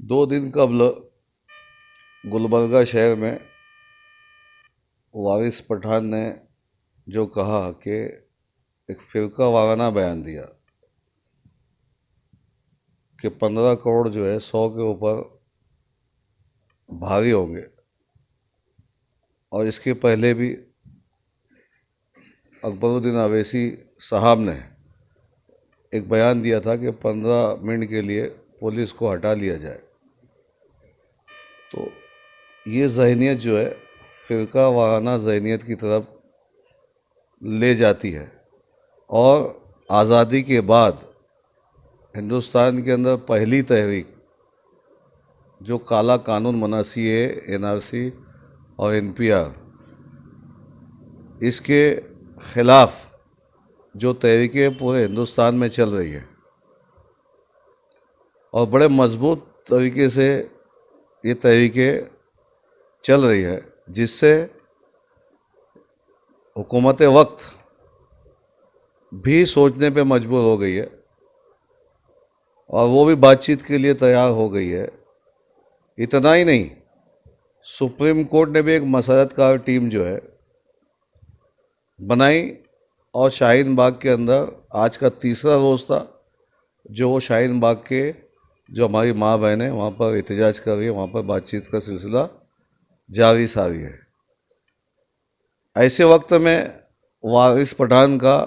2 दिन कबल गुलबर्गा शहर में वारिस पठान ने जो कहा कि एक फ़िरका वाराना बयान दिया कि 15 करोड़ जो है 100 के ऊपर भारी होंगे। और इसके पहले भी अकबरुद्दीन अवैसी साहब ने एक बयान दिया था कि 15 मिनट के लिए पुलिस को हटा लिया जाए। तो ये ज़हनियत जो है फ़िरका वाराना ज़हनियत की तरफ ले जाती है। और आज़ादी के बाद हिंदुस्तान के अंदर पहली तहरीक जो काला कानून बना CAA, NRC और NPR, इसके ख़िलाफ़ जो तहरीकें पूरे हिंदुस्तान में चल रही है और बड़े मजबूत तरीके से ये तहरीकें चल रही है, जिससे हुकूमत वक्त भी सोचने पे मजबूर हो गई है और वो भी बातचीत के लिए तैयार हो गई है। इतना ही नहीं, सुप्रीम कोर्ट ने भी एक मसरतकार टीम जो है बनाई और शाहीन बाग के अंदर आज का तीसरा रोज़ था जो वो शाहीन बाग के जो हमारी माँ बहनें वहाँ पर एहतजाज कर रही है, वहाँ पर बातचीत का सिलसिला जारी सारी है। ऐसे वक्त में वारिस पठान का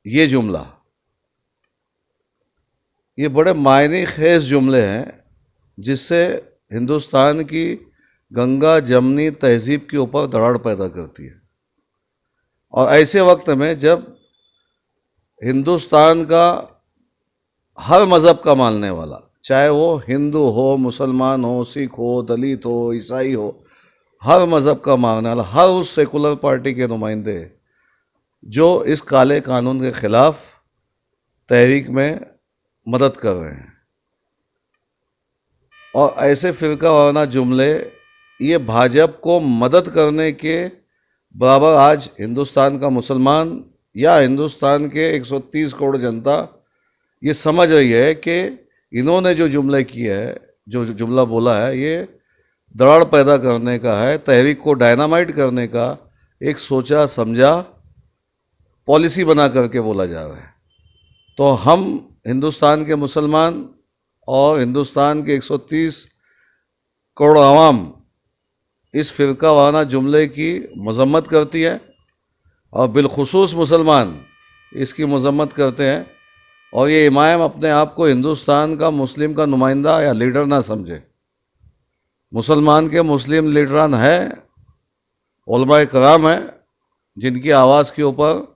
ये जुमला, ये बड़े मायने खेज जुमले हैं जिससे हिंदुस्तान की गंगा जमनी तहजीब के ऊपर दरार पैदा करती है। और ऐसे वक्त में जब हिंदुस्तान का हर मज़हब का मानने वाला, चाहे वो हिंदू हो, मुसलमान हो, सिख हो, दलित हो, ईसाई हो, हर मज़हब का मानने वाला, हर उस सेकुलर पार्टी के नुमाइंदे जो इस काले कानून के ख़िलाफ़ तहरीक में मदद कर रहे हैं। और ऐसे फ़िरका वाराना जुमले ये भाजपा को मदद करने के बराबर आज हिंदुस्तान का मुसलमान या हिंदुस्तान के 130 करोड़ जनता ये समझ रही है कि इन्होंने जो जुमले किए है, जो जुमला बोला है, ये दरार पैदा करने का है, तहरीक को डायनामाइट करने का एक सोचा समझा पॉलिसी बना करके बोला जा रहा है। तो हम हिंदुस्तान के मुसलमान और हिंदुस्तान के 130 करोड़ आवाम इस फ़िरका वाराना जुमले की मज़म्मत करती है और बिलखुसूस मुसलमान इसकी मज़म्मत करते हैं। और ये इमाम अपने आप को हिंदुस्तान का मुस्लिम का नुमाइंदा या लीडर ना समझे। मुसलमान के मुस्लिम लीडरान हैं, उलमाए कराम हैं, जिनकी आवाज़ के ऊपर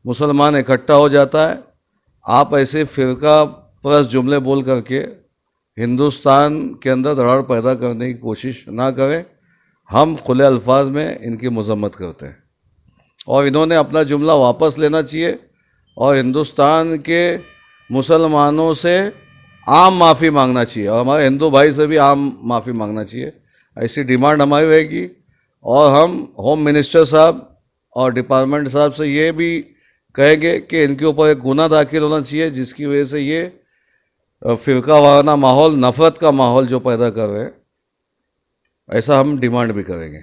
मुसलमान इकट्ठा हो जाता है। आप ऐसे फ़िरका परस्त जुमले बोल करके हिंदुस्तान के अंदर दरार पैदा करने की कोशिश ना करें। हम खुले अल्फाज में इनकी मज़म्मत करते हैं और इन्होंने अपना जुमला वापस लेना चाहिए और हिंदुस्तान के मुसलमानों से आम माफ़ी मांगना चाहिए और हमारे हिंदू भाई से भी आम माफ़ी मांगना चाहिए। ऐसी डिमांड हमारी रहेगी। और हम होम मिनिस्टर साहब और डिपार्टमेंट साहब से ये भी कहेंगे कि इनके ऊपर एक गुना दाखिल होना चाहिए जिसकी वजह से ये फ़िरका वाराना माहौल, नफ़रत का माहौल जो पैदा कर रहे हैं, ऐसा हम डिमांड भी करेंगे।